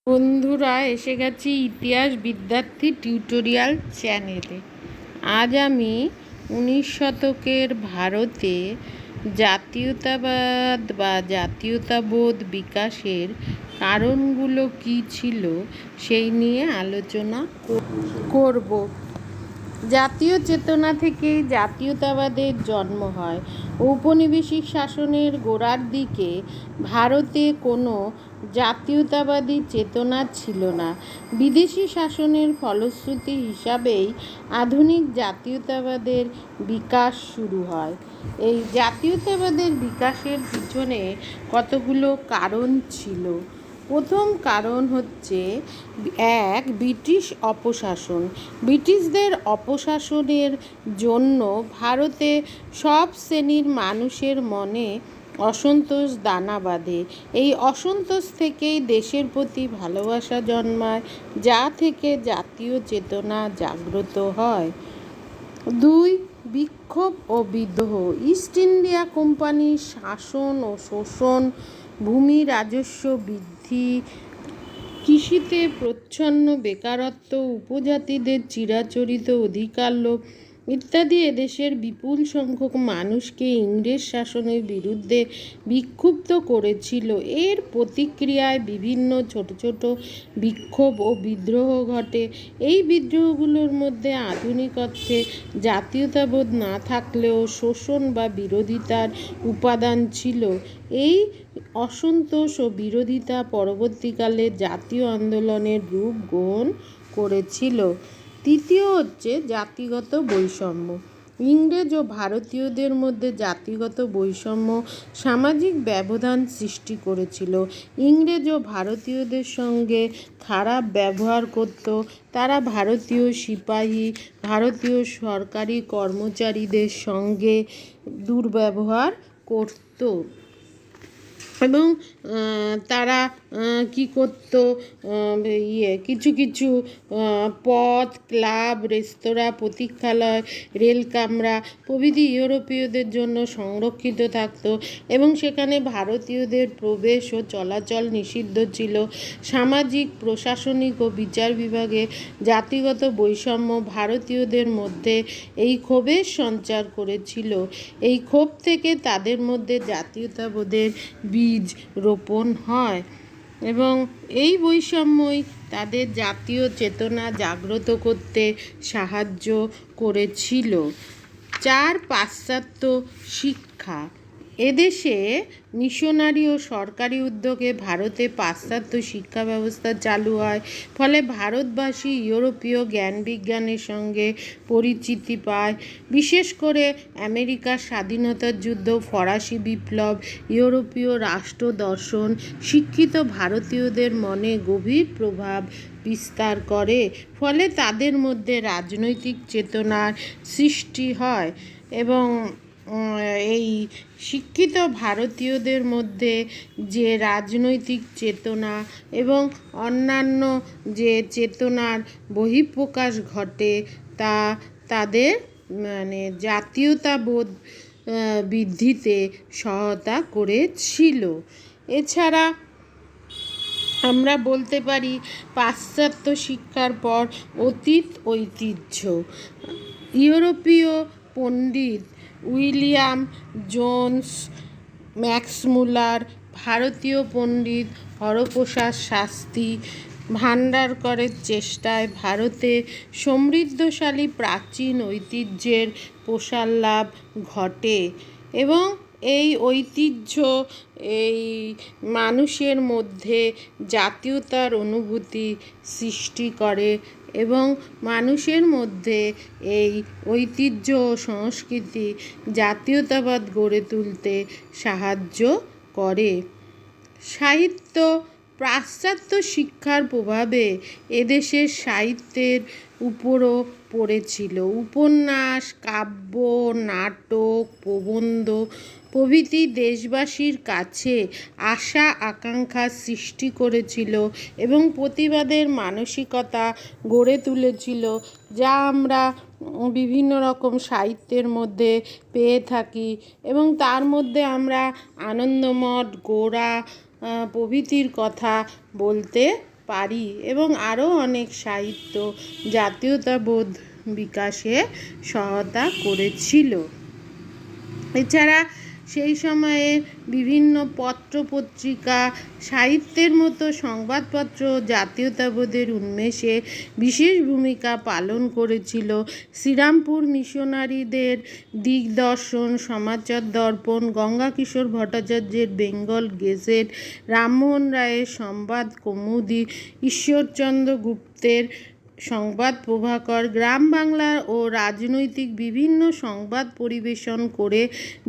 বন্ধুরা, এসে গেছি ইতিহাস বিদ্যার্থী টিউটোরিয়াল চ্যানেলে। আজ আমি 19 শতকের ভারতে জাতীয়তাবাদ বা জাতীয়তাবোধ বিকাশের কারণগুলো কী ছিল সেই নিয়ে আলোচনা করব। জাতীয় চেতনা থেকেই জাতীয়তাবাদের জন্ম হয়। ঔপনিবেশিক শাসনের গোড়ার দিকে ভারতে কোনো জাতীয়তাবাদী চেতনা ছিল না। বিদেশি শাসনের ফলশ্রুতি হিসাবেই আধুনিক জাতীয়তাবাদের বিকাশ শুরু হয়। এই জাতীয়তাবাদের বিকাশের পিছনে কতগুলো কারণ ছিল। প্রথম কারণ হচ্ছে ব্রিটিশ অপশাসন। ব্রিটিশদের অপশাসনের জন্য ভারতে সব শ্রেণীর মানুষের মনে অসন্তোষ দানা বাঁধে। এই অসন্তোষ থেকেই দেশের প্রতি ভালোবাসা জন্মায়, যা থেকে জাতীয় চেতনা জাগ্রত হয়। 2. বিক্ষোভ ও বিদ্রোহ। ইস্ট ইন্ডিয়া কোম্পানির শাসন ও শোষণ, ভূমি রাজস্ব বৃদ্ধি, কৃষিতে প্রচ্ছন্ন বেকারত্ব, উপজাতিদের চিরাচরিত অধিকার লোভ ইত্যাদি এদেশের বিপুল সংখ্যক মানুষকে ইংরেজ শাসনের বিরুদ্ধে বিক্ষুব্ধ করেছিল। এর প্রতিক্রিয়ায় বিভিন্ন ছোট ছোট বিক্ষোভ ও বিদ্রোহ ঘটে। এই বিদ্রোহগুলোর মধ্যে আধুনিক অর্থে জাতীয়তাবোধ না থাকলেও শোষণ বা বিরোধিতার উপাদান ছিল। এই অসন্তোষ ও বিরোধিতা পরবর্তীকালে জাতীয় আন্দোলনের রূপ গ্রহণ করেছিল। তৃতীয় হচ্ছে জাতিগত বৈষম্য। ইংরেজ ও ভারতীয়দের মধ্যে জাতিগত বৈষম্য সামাজিক ব্যবধান সৃষ্টি করেছিল। ইংরেজ ও ভারতীয়দের সঙ্গে খারাপ ব্যবহার করত। তারা ভারতীয় সিপাহী, ভারতীয় সরকারি কর্মচারীদের সঙ্গে দুর্ব্যবহার করত এবং তারা কি করত, কিছু কিছু পথ, ক্লাব, রেস্তোরাঁ, প্রতীক্ষালয়, রেল কামরা প্রভৃতি ইউরোপীয়দের জন্য সংরক্ষিত থাকত এবং সেখানে ভারতীয়দের প্রবেশ ও চলাচল নিষিদ্ধ ছিল। সামাজিক, প্রশাসনিক ও বিচার বিভাগে জাতিগত বৈষম্য ভারতীয়দের মধ্যে এই ক্ষোভের সঞ্চার করেছিল। এই ক্ষোভ থেকে তাদের মধ্যে জাতীয়তাবোধের বীজ রোপণ হয় এবং এই বৈষম্যই তাদের জাতীয় চেতনা জাগ্রত করতে সাহায্য করেছিল। 4. পাশ্চাত্য শিক্ষা। এদেশে মিশনারি ও সরকারি উদ্যোগে ভারতে পাশ্চাত্য শিক্ষা ব্যবস্থা চালু হয়। ফলে ভারতবাসী ইউরোপীয় জ্ঞান বিজ্ঞানের সঙ্গে পরিচিতি পায়। বিশেষ করে আমেরিকার স্বাধীনতার যুদ্ধ, ফরাসি বিপ্লব, ইউরোপীয় রাষ্ট্র দর্শন শিক্ষিত ভারতীয়দের মনে গভীর প্রভাব বিস্তার করে। ফলে তাদের মধ্যে রাজনৈতিক চেতনার সৃষ্টি হয় এবং এই শিক্ষিত ভারতীয়দের মধ্যে যে রাজনৈতিক চেতনা এবং অন্যান্য যে চেতনার বহিঃপ্রকাশ ঘটে তা তাদের জাতীয়তাবোধ বৃদ্ধিতে সহায়তা করেছিল। এছাড়া আমরা বলতে পারি পাশ্চাত্য শিক্ষার পর অতীত ঐতিহ্য। ইউরোপীয় পণ্ডিত উইলিয়াম জোন্স ম্যাক্সমূলার, ভারতীয় পণ্ডিত হরপ্রসাদ শাস্ত্রী ভান্ডারকরের চেষ্টায় ভারতে সমৃদ্ধশালী প্রাচীন ঐতিহ্যের প্রসার লাভ ঘটে এবং এই ঐতিহ্য এই মানুষের মধ্যে জাতীয়তার অনুভূতি সৃষ্টি করে এবং মানুষের মধ্যে এই ঐতিহ্য ও সংস্কৃতি জাতীয়তাবাদ গড়ে তুলতে সাহায্য করে। সাহিত্য। পাশ্চাত্য শিক্ষার প্রভাবে এদেশের সাহিত্যের উপরও পড়েছিল। উপন্যাস, কাব্য, নাটক, প্রবন্ধ প্রভৃতি দেশবাসীর কাছে আশা আকাঙ্ক্ষার সৃষ্টি করেছিল এবং প্রতিবাদের মানসিকতা গড়ে তুলেছিল, যা আমরা বিভিন্ন রকম সাহিত্যের মধ্যে পেয়ে থাকি এবং তার মধ্যে আমরা আনন্দমঠ, গোরা প্রভৃতির কথা বলতে পারি এবং আরও অনেক সাহিত্য জাতীয়তাবোধ বিকাশে সহায়তা করেছিল। এছাড়া সেই সময়ে বিভিন্ন পত্রপত্রিকা, সাহিত্যের মতো সংবাদপত্র জাতীয়তাবোধের উন্মেষে বিশেষ ভূমিকা পালন করেছিল। শ্রীরামপুর মিশনারিদের দিগদর্শন, সমাচার দর্পণ, গঙ্গাকিশোর ভট্টাচার্যের বেঙ্গল গেজেট, রামমোহন রায়ের সংবাদ কৌমুদী, ঈশ্বরচন্দ্র গুপ্তের সংবাদ প্রভাকর গ্রাম বাংলা ও রাজনৈতিক বিভিন্ন সংবাদ পরিবেশন করে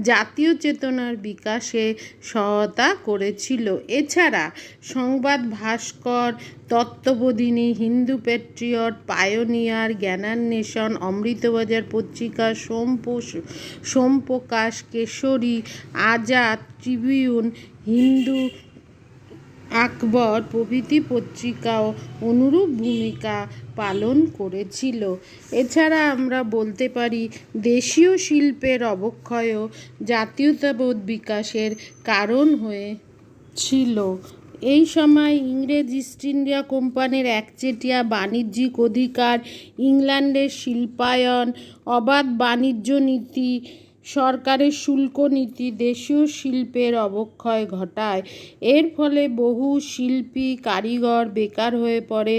জাতীয় চেতনার বিকাশে সহায়তা করেছিল। এছাড়া সংবাদ ভাস্কর, তত্ত্ববোধিনী, হিন্দু প্যাট্রিয়ট, পায়োনিয়ার, জ্ঞানান্বেষণ, অমৃতবাজার পত্রিকা, সোমপ্রকাশ, কেশরী, আজাদ, ট্রিবিউন, হিন্দু, আকবর প্রভৃতি পত্রিকাও অনুরূপ ভূমিকা পালন করেছিল। এছাড়া আমরা বলতে পারি দেশীয় শিল্পের অবক্ষয়ও জাতীয়তাবোধ বিকাশের কারণ হয়েছিল। এই সময় ইংরেজ ইস্ট ইন্ডিয়া কোম্পানির একচেটিয়া বাণিজ্যিক অধিকার, ইংল্যান্ডের শিল্পায়ন, অবাধ বাণিজ্য নীতি, সরকারের শুল্ক নীতি দেশীয় শিল্পের অবক্ষয় ঘটায়। এর ফলে বহু শিল্পী কারিগর বেকার হয়ে পড়ে।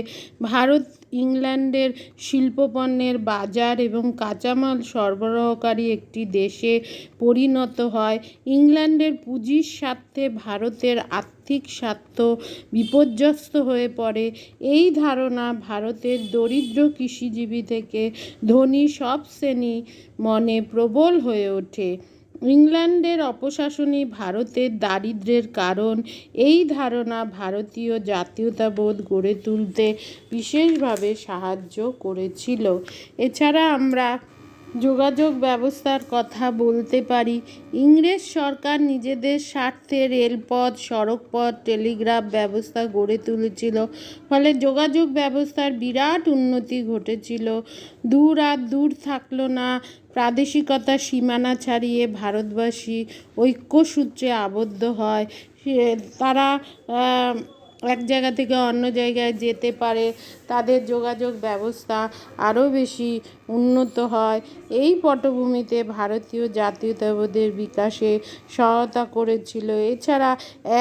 ভারত ইংল্যান্ডের শিল্পপণ্যের বাজার এবং কাঁচামাল সরবরাহকারী একটি দেশে পরিণত হয়। ইংল্যান্ডের পুঁজির স্বার্থে ভারতের আর্থিক স্বার্থ বিপর্যস্ত হয়ে পড়ে। এই ধারণা ভারতের দরিদ্র কৃষিজীবী থেকে ধনী সব শ্রেণী মনে প্রবল হয়ে ওঠে। ইংল্যান্ডের অপশাসনই ভারতের দারিদ্র্যের কারণ। এই ধারণা ভারতীয় জাতীয়তাবোধ গড়ে তুলতে বিশেষভাবে সাহায্য করেছিল। এছাড়া আমরা যোগাযোগ ব্যবস্থার কথা বলতে পারি। ইংরেজ সরকার নিজেদের স্বার্থে রেলপথ, সড়কপথ, টেলিগ্রাফ ব্যবস্থা গড়ে তুলেছিল। ফলে যোগাযোগ ব্যবস্থার বিরাট উন্নতি ঘটেছিল। দূর আর দূর থাকলো না। প্রাদেশিকতার সীমানা ছাড়িয়ে ভারতবাসী ঐক্যসূত্রে আবদ্ধ হয়। তারা এক জায়গা থেকে অন্য জায়গায় যেতে পারে। তাদের যোগাযোগ ব্যবস্থা আরও বেশি উন্নত হয়। এই পটভূমিতে ভারতীয় জাতীয়তাবোধের বিকাশে সহায়তা করেছিল। এছাড়া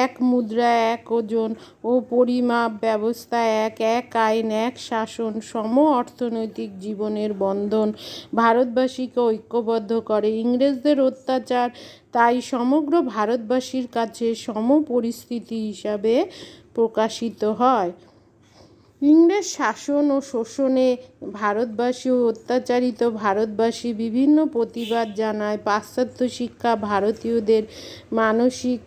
এক মুদ্রা, এক ওজন ও পরিমাপ ব্যবস্থা, এক আইন, এক শাসন, সম অর্থনৈতিক জীবনের বন্ধন ভারতবাসীকে ঐক্যবদ্ধ করে। ইংরেজদের অত্যাচার তাই সমগ্র ভারতবাসীর কাছে সম পরিস্থিতি হিসাবে প্রকাশিত হয়। ইংরেজ শাসন ও শোষণে ভারতবাসী ও অত্যাচারিত ভারতবাসী বিভিন্ন প্রতিবাদ জানায়। পাশ্চাত্য শিক্ষা ভারতীয়দের মানসিক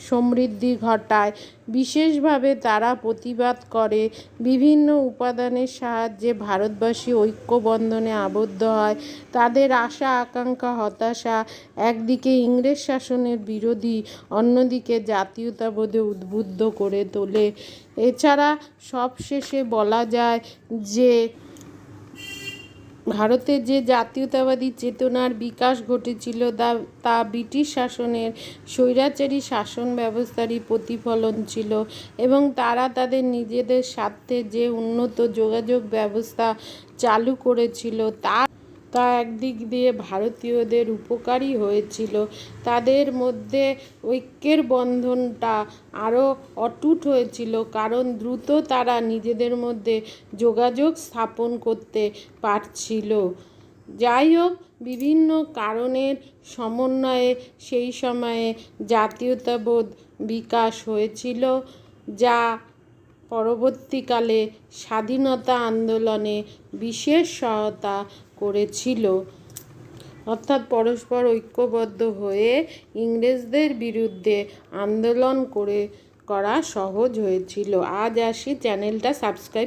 সমৃদ্ধি ঘটায়। বিশেষভাবে তারা প্রতিবাদ করে। বিভিন্ন উপাদানের সাহায্যে ভারতবাসী ঐক্যবন্ধনে আবদ্ধ হয়। তাদের আশা আকাঙ্ক্ষা হতাশা একদিকে ইংরেজ শাসনের বিরোধী, অন্যদিকে জাতীয়তাবোধে উদ্বুদ্ধ করে তোলে। এছাড়া সবশেষে বলা যায় যে ভারতে যে জাতীয়তাবাদী চেতনার বিকাশ ঘটেছিল তা ব্রিটিশ শাসনের স্বৈরাচারী শাসন ব্যবস্থারই প্রতিফলন ছিল এবং তারা তাদের নিজেদের স্বার্থে যে উন্নত যোগাযোগ ব্যবস্থা চালু করেছিল তা একদিক দিয়ে ভারতীয়দের উপকারী হয়েছিল। তাদের মধ্যে ঐক্যের বন্ধনটা আরও অটুট হয়েছিল, কারণ দ্রুত তারা নিজেদের মধ্যে যোগাযোগ স্থাপন করতে পারছিল। যাই হোক, বিভিন্ন কারণের সমন্বয়ে সেই সময়ে জাতীয়তাবোধ বিকাশ হয়েছিল, যা পরবর্তীকালে স্বাধীনতা আন্দোলনে বিশেষ সহায়তা করেছিল। অর্থাৎ পরস্পর ঐক্যবদ্ধ হয়ে ইংরেজদের বিরুদ্ধে আন্দোলন করা সহজ হয়েছিল। আজ আসি, চ্যানেলটা সাবস্ক্রাইব